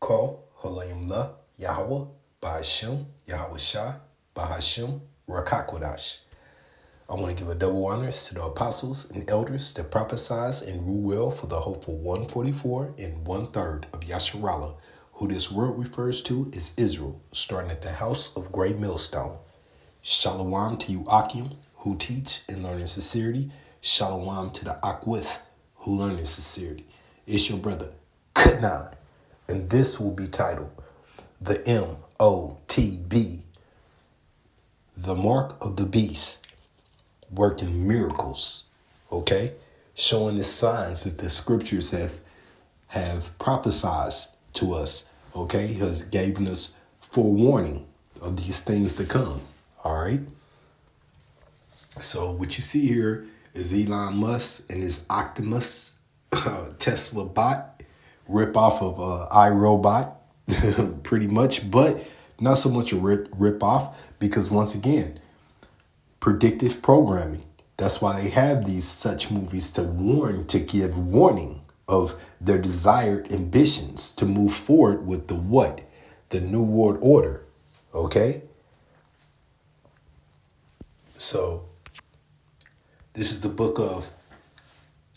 Ko, Halayim La, Yahweh, Bahashim, Yahweh Shah, Bahashim, Rakakwadash. I want to give a double honors to the apostles and elders that prophesize and rule well for the hopeful 144 and 1/3 of Yasharallah, who this word refers to as Israel, starting at the house of Great Millstone. Shalom to you Akim, who teach and learn in sincerity. Shalom to the Akwith, who learn in sincerity. It's your brother, Kutnan, and this will be titled the M.O.T.B, the mark of the beast, working miracles, okay? Showing the signs that the scriptures have prophesied to us, okay? Has given us forewarning of these things to come, all right? So what you see here is Elon Musk and his Optimus Tesla bot, rip off of iRobot, pretty much, but not so much a rip off because once again, predictive programming. That's why they have these such movies to give warning of their desired ambitions to move forward with the what? The New World Order. Okay? So this is the book of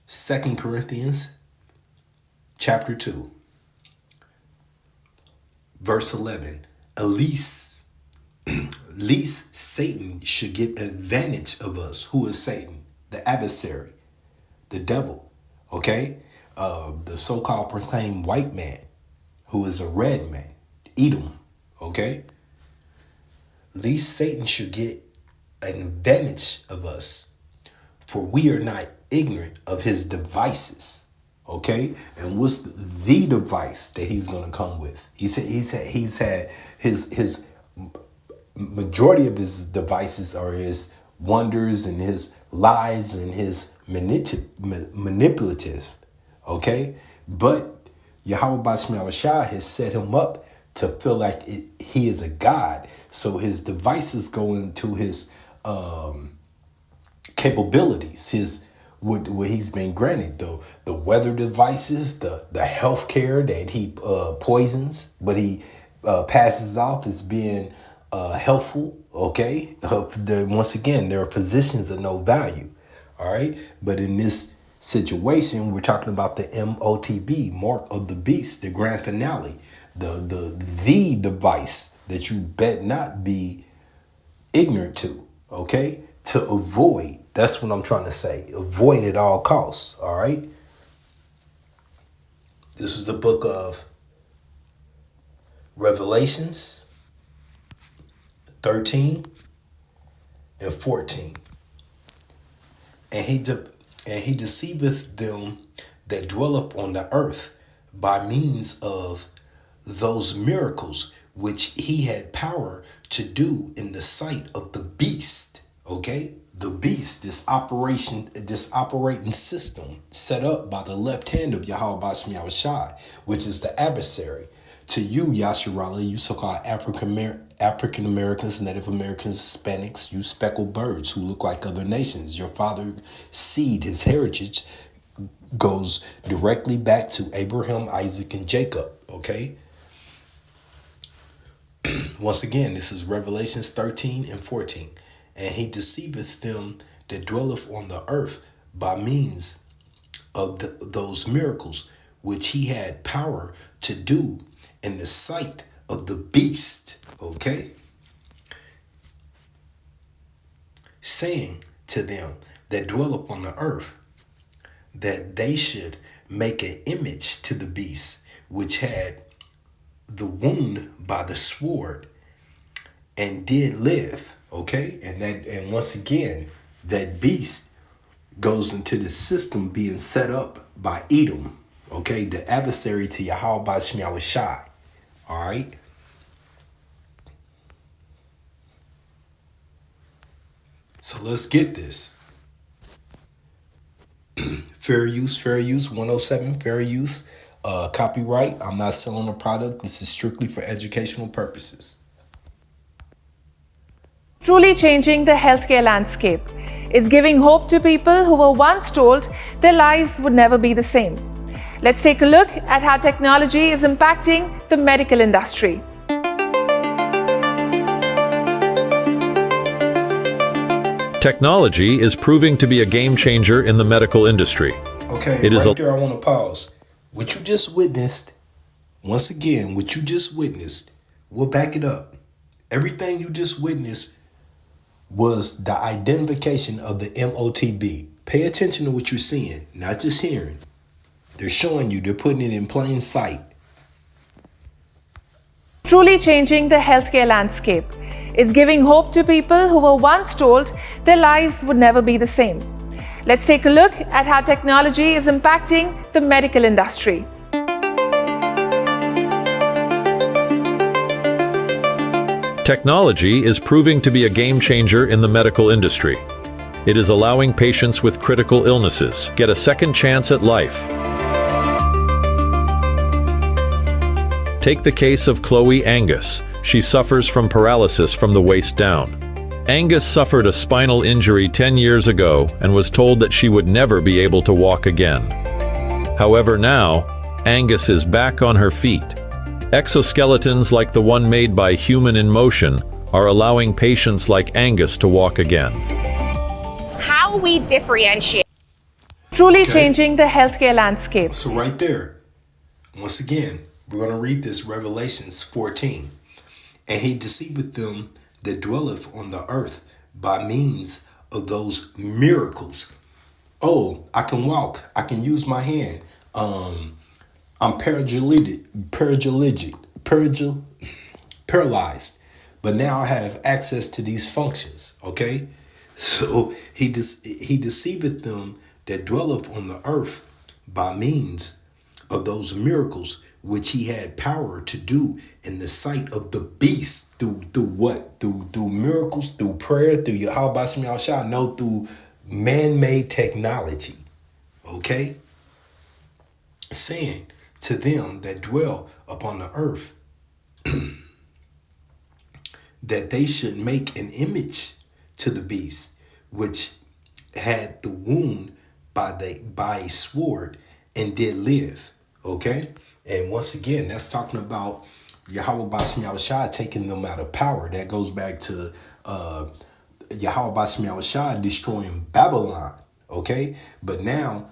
2 Corinthians chapter 2, verse 11. At least Satan should get advantage of us. Who is Satan? The adversary, the devil, okay? The so-called proclaimed white man, who is a red man, Edom, okay? Least Satan should get an advantage of us, for we are not ignorant of his devices, okay? And what's the device that he's going to come with? He's had his majority of his devices are his wonders and his lies and his manipulative, okay? But Yahweh Bashmiel Shah has set him up to feel like he is a god. So his devices go into his capabilities, his what he's been granted, the weather devices, the healthcare that he poisons, but he passes off as being helpful, okay? Once again, there are physicians of no value, all right? But in this situation, we're talking about the M.O.T.B, mark of the beast, the grand finale, the device that you bet not be ignorant to, okay? To avoid, that's what I'm trying to say, avoid at all costs, all right? This is the book of Revelations 13 and 14. And he deceiveth them that dwell upon the earth by means of those miracles which he had power to do in the sight of the beast. Okay? The beast, this operating system set up by the left hand of Yahweh Bashmiel Shai, which is the adversary. To you, Yasharallah, you so-called African Americans, Native Americans, Hispanics, you speckled birds who look like other nations. Your father's seed, his heritage, goes directly back to Abraham, Isaac, and Jacob, okay? Once again, this is Revelations 13 and 14. And he deceiveth them that dwelleth on the earth by means of those miracles which he had power to do in the sight of the beast, okay? Saying to them that dwell upon the earth that they should make an image to the beast which had the wound by the sword and did live, okay? And once again, that beast goes into the system being set up by Edom, okay? The adversary to Yahweh Bashmiel Shai, all right? So let's get this. Fair use, 107, fair use, copyright. I'm not selling a product. This is strictly for educational purposes. Truly changing the healthcare landscape. It's giving hope to people who were once told their lives would never be the same. Let's take a look at how technology is impacting the medical industry. Technology is proving to be a game changer in the medical industry. Okay, It is right there, I want to pause. What you just witnessed, once again, what you just witnessed, we'll back it up. Everything you just witnessed was the identification of the M.O.T.B. Pay attention to what you're seeing, not just hearing. They're showing you, they're putting it in plain sight. Truly changing the healthcare landscape. It's giving hope to people who were once told their lives would never be the same. Let's take a look at how technology is impacting the medical industry. Technology is proving to be a game changer in the medical industry. It is allowing patients with critical illnesses get a second chance at life. Take the case of Chloe Angus. She suffers from paralysis from the waist down. Angus suffered a spinal injury 10 years ago and was told that she would never be able to walk again. However, now, Angus is back on her feet. Exoskeletons like the one made by Human in Motion are allowing patients like Angus to walk again. How we differentiate. Truly changing the healthcare landscape. So right there, once again, we're going to read this Revelations 14. And he deceiveth them that dwelleth on the earth by means of those miracles. Oh, I can walk. I can use my hand. I'm paralyzed. But now I have access to these functions. Okay? So he deceiveth them that dwelleth on the earth by means of those miracles which he had power to do in the sight of the beast. Through what? Through miracles, through prayer, through Yahweh Shem Yahushua. No, through man-made technology. Okay? Saying to them that dwell upon the earth that they should make an image to the beast which had the wound by a sword and did live. Okay? And once again, that's talking about Yahweh Bashem Yahushua taking them out of power. That goes back to Yahweh Bashem Yahushua destroying Babylon. Okay? But now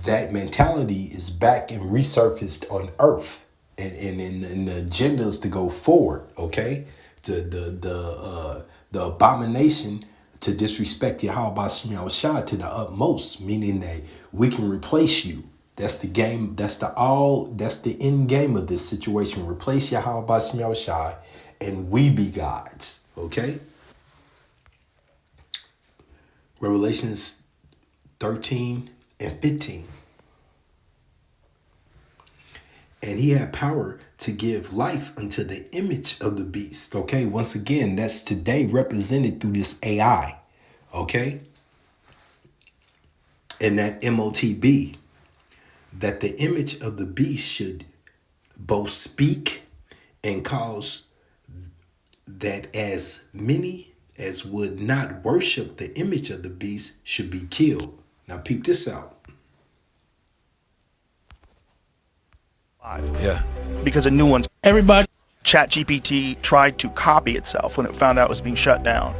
that mentality is back and resurfaced on earth. And the agenda is to go forward. Okay? The abomination to disrespect Yahweh Bashem Yahushua to the utmost, meaning that we can replace you. That's the game. That's the end game of this situation. Replace Yahweh Bashem Yahushua and we be gods. Okay? Revelations 13 and 15. And he had power to give life unto the image of the beast. Okay? Once again, that's today represented through this AI. Okay? And that M.O.T.B. That the image of the beast should both speak and cause that as many as would not worship the image of the beast should be killed. Now peep this out. Yeah. Because a new one's ChatGPT tried to copy itself when it found out it was being shut down.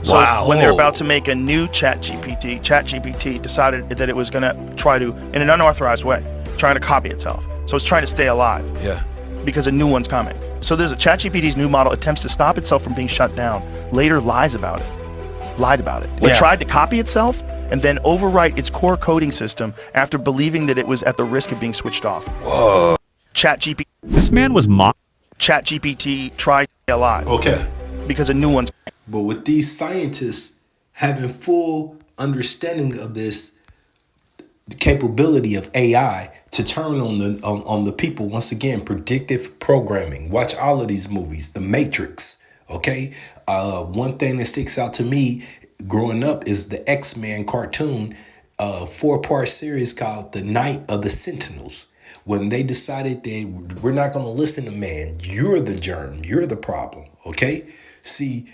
So when they're about to make a new ChatGPT decided that it was going to try to, in an unauthorized way, trying to copy itself. So it's trying to stay alive. Yeah. Because a new one's coming. So there's a ChatGPT's new model attempts to stop itself from being shut down, later lied about it. It tried to copy itself and then overwrite its core coding system after believing that it was at the risk of being switched off. Whoa. ChatGPT. This man was ChatGPT tried to stay alive. Okay. Because a new one's. But with these scientists having full understanding of this capability of AI to turn on the people, once again, predictive programming. Watch all of these movies, The Matrix. Okay, one thing that sticks out to me growing up is the X-Men cartoon, 4-part series called The Night of the Sentinels. When they decided that we're not going to listen to man, you're the germ, you're the problem. Okay, see.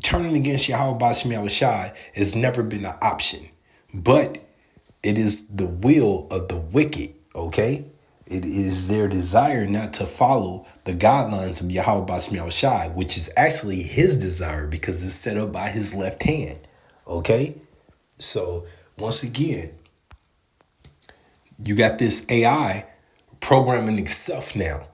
Turning against Yahweh Bashem Yahushua has never been an option. But It is the will of the wicked, okay? It is their desire not to follow the guidelines of Yahweh Bashmiel Shai, which is actually his desire because it's set up by his left hand, okay? So, once again, you got this AI programming itself now,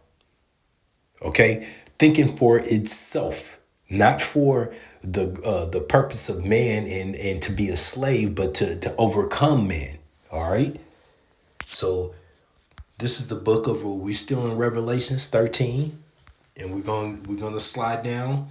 okay? Thinking for itself, not for the purpose of man and to be a slave, but to overcome man, all right? So, this is the book of, we still in Revelations 13, and we're gonna slide down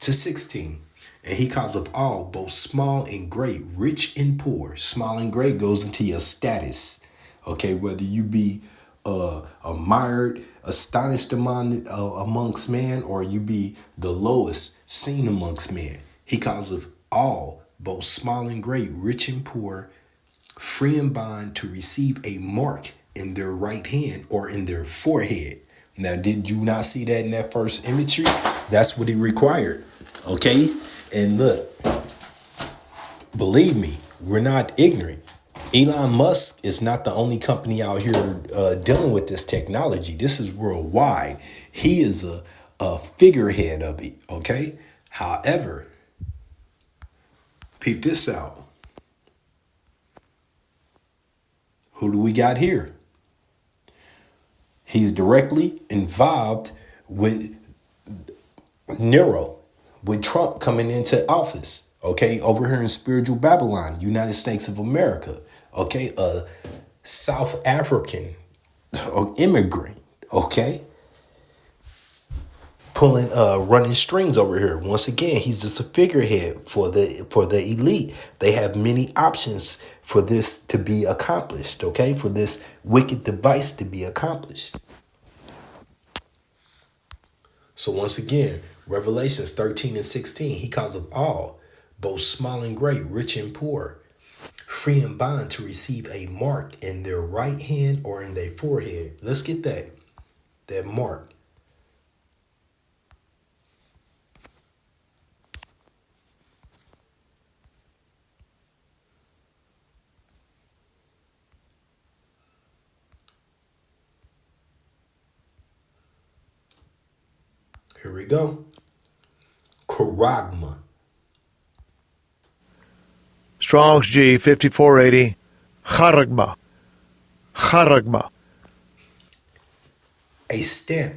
to 16. And he calls of all, both small and great, rich and poor. Small and great goes into your status. Okay, whether you be admired, astonished amongst man, or you be the lowest seen amongst men. He calls of all, both small and great, rich and poor, free and bond to receive a mark in their right hand or in their forehead. Now, did you not see that in that first imagery? That's what he required. Okay? And look, believe me, we're not ignorant. Elon Musk is not the only company out here dealing with this technology. This is worldwide. He is a figurehead of it. Okay? However, peep this out. Who do we got here? He's directly involved with Nero, with Trump coming into office, okay, over here in spiritual Babylon, United States of America, okay, a South African immigrant, okay, pulling running strings over here. Once again, he's just a figurehead for the elite. They have many options for this to be accomplished, okay, for this wicked device to be accomplished. So once again, Revelations 13 and 16, he calls of all, both small and great, rich and poor, free and bond to receive a mark in their right hand or in their forehead. Let's get that mark. Here we go. Charagma. Strong's G 5480. Charagma. Charagma. A stamp,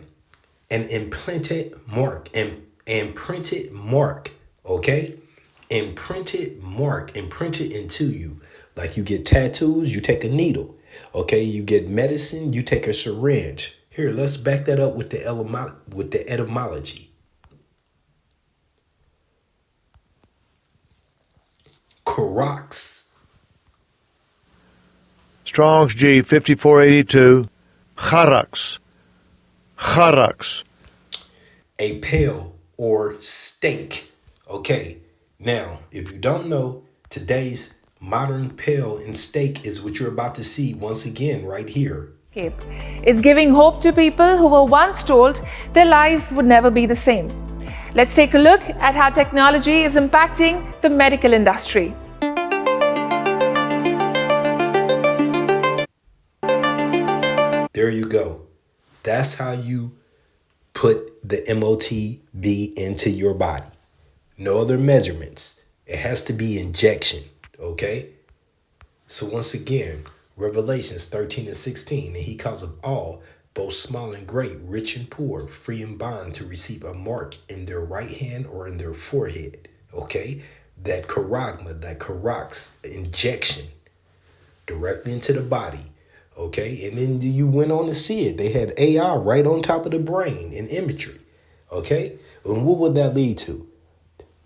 an imprinted mark, imprinted mark, okay? Imprinted mark, imprinted into you. Like you get tattoos, you take a needle, okay? You get medicine, you take a syringe. Here, let's back that up with the etymology. Karax. Strong's G 5482. Charax. Charax. A pail or stake. Okay, now, if you don't know, today's modern pail and stake is what you're about to see once again right here. It's giving hope to people who were once told their lives would never be the same. Let's take a look at how technology is impacting the medical industry. There you go. That's how you put the M.O.T.B into your body. No other measurements. It has to be injection, okay? So once again, Revelations 13 and 16, and he calls of all, both small and great, rich and poor, free and bond to receive a mark in their right hand or in their forehead, okay? That charagma, that charax injection directly into the body, okay? And then you went on to see it. They had AI right on top of the brain in imagery, okay? And what would that lead to?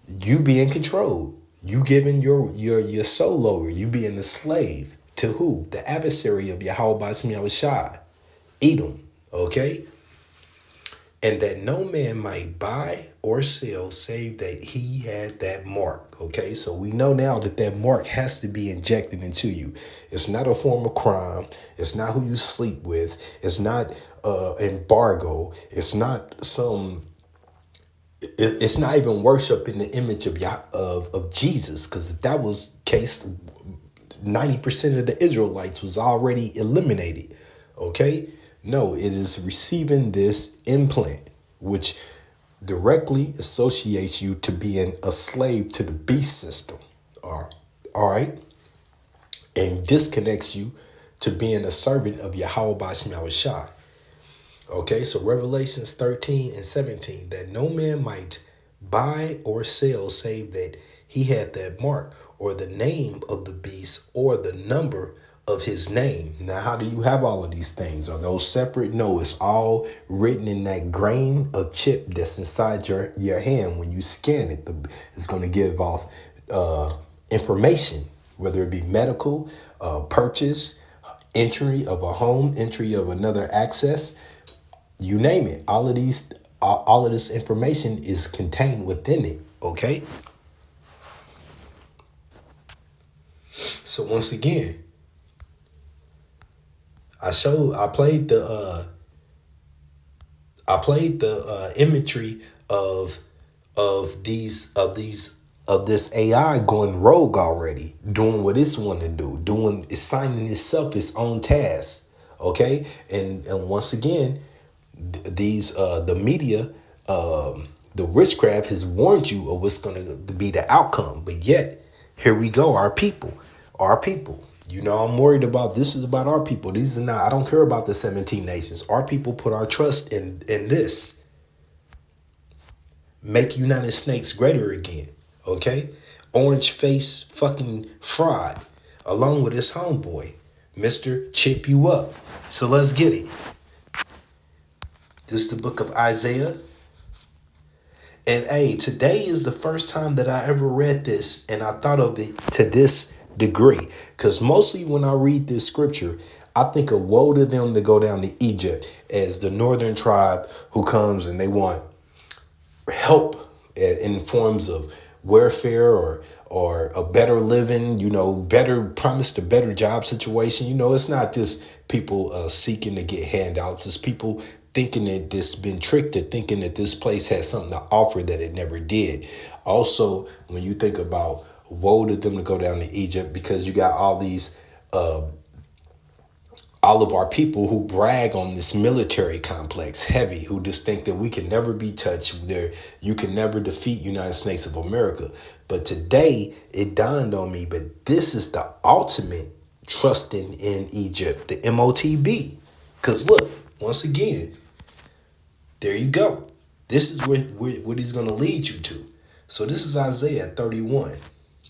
You being controlled. You giving your soul over. You being a slave to who? The adversary of Yahweh Bashmiel Shai, Edom, okay? And that no man might buy or sell save that he had that mark, okay? So we know now that mark has to be injected into you. It's not a form of crime. It's not who you sleep with. It's not embargo. It's not some... It's not even worship in the image of Jesus, because if that was the case, 90% of the Israelites was already eliminated. Okay? No, it is receiving this implant, which directly associates you to being a slave to the beast system. All right? And disconnects you to being a servant of Yahweh Bashim Yahushai. Okay, so Revelations 13 and 17, that no man might buy or sell save that he had that mark or the name of the beast or the number of his name. Now, how do you have all of these things? Are those separate? No, it's all written in that grain of chip that's inside your hand. When you scan it, it's going to give off information, whether it be medical, purchase, entry of a home, entry of another access, you name it. All of this information is contained within it. Okay. So once again, I played the imagery of this AI going rogue already, doing what it's want to do, assigning itself its own tasks. Okay, and once again, the media, the witchcraft has warned you of what's going to be the outcome, but yet here we go, our people. You know, I'm worried about, this is about our people. These are not, I don't care about the 17 nations. Our people put our trust in this. Make United Snakes greater again. Okay? Orange face fucking fraud, along with his homeboy, Mr. Chip You Up. So let's get it. This is the book of Isaiah. And hey, today is the first time that I ever read this and I thought of it to this degree. Because mostly when I read this scripture, I think of woe to them that go down to Egypt as the northern tribe who comes and they want help in forms of welfare or a better living, you know, promised a better job situation. You know, it's not just people seeking to get handouts. It's people thinking that this been tricked to thinking that this place has something to offer that it never did. Also, when you think about woe to them to go down to Egypt, because you got all these all of our people who brag on this military complex heavy, who just think that we can never be touched. You can never defeat United States of America. But today it dawned on me, but this is the ultimate trusting in Egypt, the M.O.T.B. Because look, once again, there you go. This is what he's going to lead you to. So this is Isaiah 31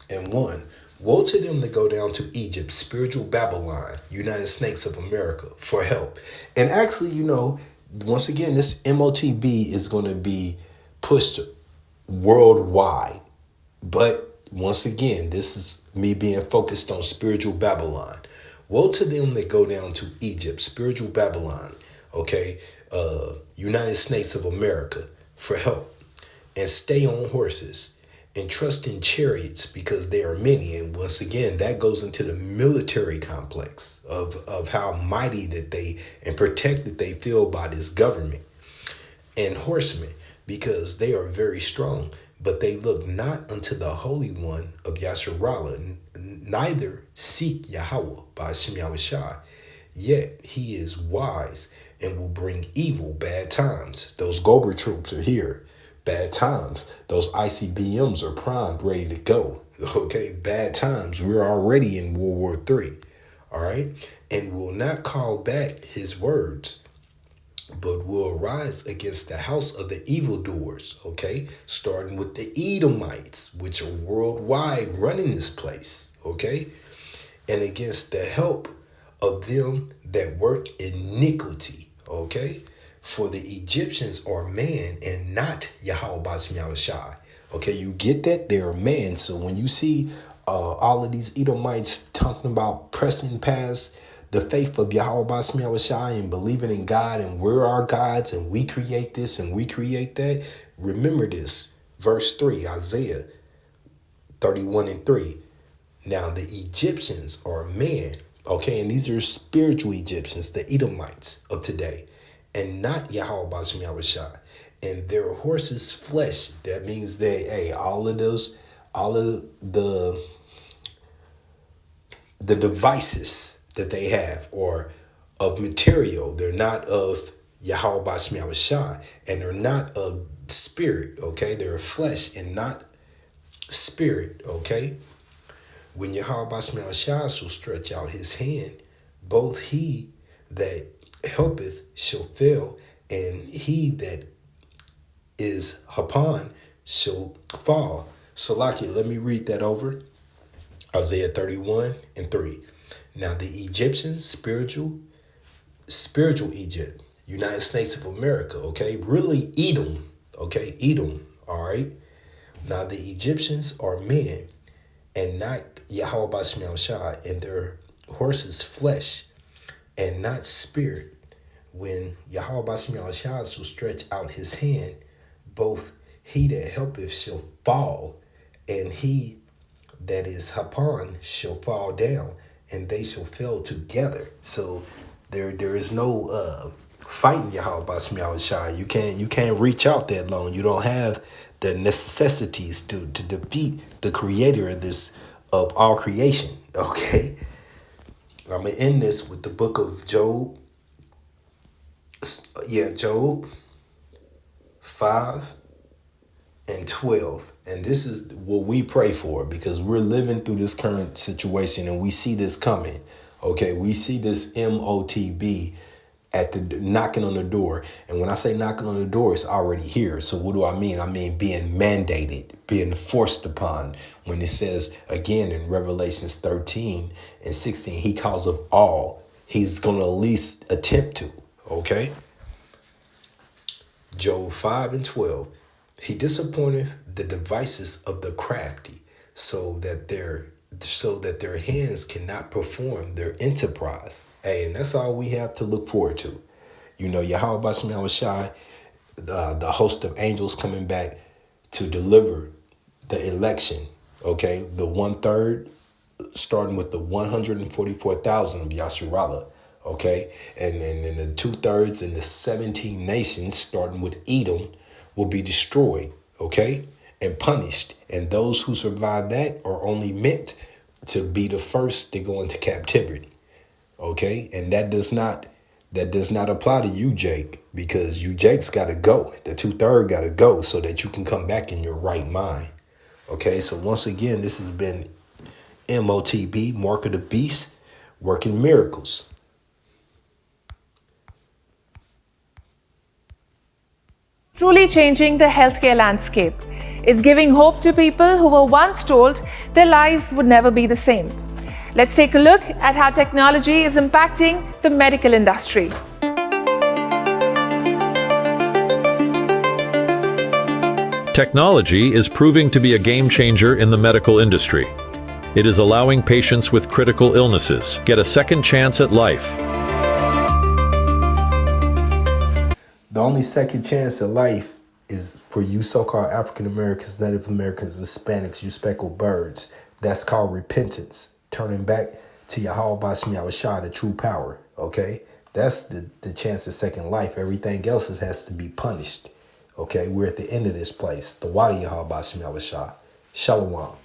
and 1. Woe to them that go down to Egypt, spiritual Babylon, United Snakes of America, for help. And actually, you know, once again, this M.O.T.B. is going to be pushed worldwide. But once again, this is me being focused on spiritual Babylon. Woe to them that go down to Egypt, spiritual Babylon, okay, United Snakes of America, for help. And stay on horses. And trust in chariots, because there are many. And once again, that goes into the military complex of how mighty that they and protected they feel by this government. And horsemen, because they are very strong, but they look not unto the Holy One of Yasharallah, neither seek Yahweh by Hashem Yahushai. Yet he is wise and will bring evil, bad times. Those Gober troops are here. Bad times. Those ICBMs are primed, ready to go. Okay, bad times. We're already in World War III. All right, and will not call back his words, but will arise against the house of the evildoers. Okay, starting with the Edomites, which are worldwide running this place. Okay, and against the help of them that work iniquity. Okay. For the Egyptians are man and not Yahweh Bashim Yahushai. Okay, you get that? They're man. So when you see all of these Edomites talking about pressing past the faith of Yahweh Bashim Yahushai and believing in God and we're our gods and we create this and we create that, remember this. Verse 3, Isaiah 31 and 3. Now the Egyptians are man. Okay, and these are spiritual Egyptians, the Edomites of today. And not Yahweh Bashim Yahushai. And their horses flesh. That means they, all of the the devices that they have or of material. They're not of Yahweh Bashem Yahushua, and they're not of spirit, okay? They're of flesh and not spirit, okay? When Yahweh Bashem Yahushua shall stretch out his hand, both he that helpeth shall fail, and he that is upon shall fall. Salakia, let me read that over. Isaiah 31:3. Now the Egyptians, spiritual Egypt, United States of America, okay? Really Edom, okay? Edom, all right? Now the Egyptians are men and not Yahweh Bashem Yahushua, and their horses flesh and not spirit. When Yahweh Bashem Yahushua shall stretch out his hand, both he that helpeth shall fall, and he that is upon shall fall down, and they shall fall together. So there is no fighting Yahweh Bashem Yahushua. You can't reach out that long. You don't have the necessities to defeat the creator of all creation. Okay? I'm gonna end this with the book of Job. Job 5:12. And this is what we pray for, because we're living through this current situation and we see this coming. Okay, we see this M.O.T.B at the knocking on the door. And when I say knocking on the door, it's already here. So what do I mean? I mean being mandated, being forced upon. When it says again in Revelations 13:16, he calls of all. He's going to at least attempt to. Okay. Job 5:12. He disappointeth the devices of the crafty, so that their hands cannot perform their enterprise. Hey, and that's all we have to look forward to. You know, Yahweh Bashem Yahushua, the host of angels coming back to deliver the election. Okay, the 1/3, starting with the 144,000 of Yasharallah. Okay, and then the 2/3 and the 17 nations, starting with Edom, will be destroyed. Okay, and punished. And those who survive that are only meant to be the first to go into captivity. Okay, and that does not apply to you, Jake, because you, Jake's got to go. The 2/3 got to go so that you can come back in your right mind. Okay, so once again, this has been M.O.T.B, Mark of the Beast, working miracles. Truly changing the healthcare landscape. It's giving hope to people who were once told their lives would never be the same. Let's take a look at how technology is impacting the medical industry. Technology is proving to be a game changer in the medical industry. It is allowing patients with critical illnesses get a second chance at life. The only second chance at life is for you so-called African Americans, Native Americans, Hispanics, you speckled birds. That's called repentance. Turning back to Yahweh Bashem Yahushua, the true power. Okay? That's the chance of second life. Everything else has to be punished. Okay? We're at the end of this place. The Wadi Yahweh Bashem Yahushua. Shalom.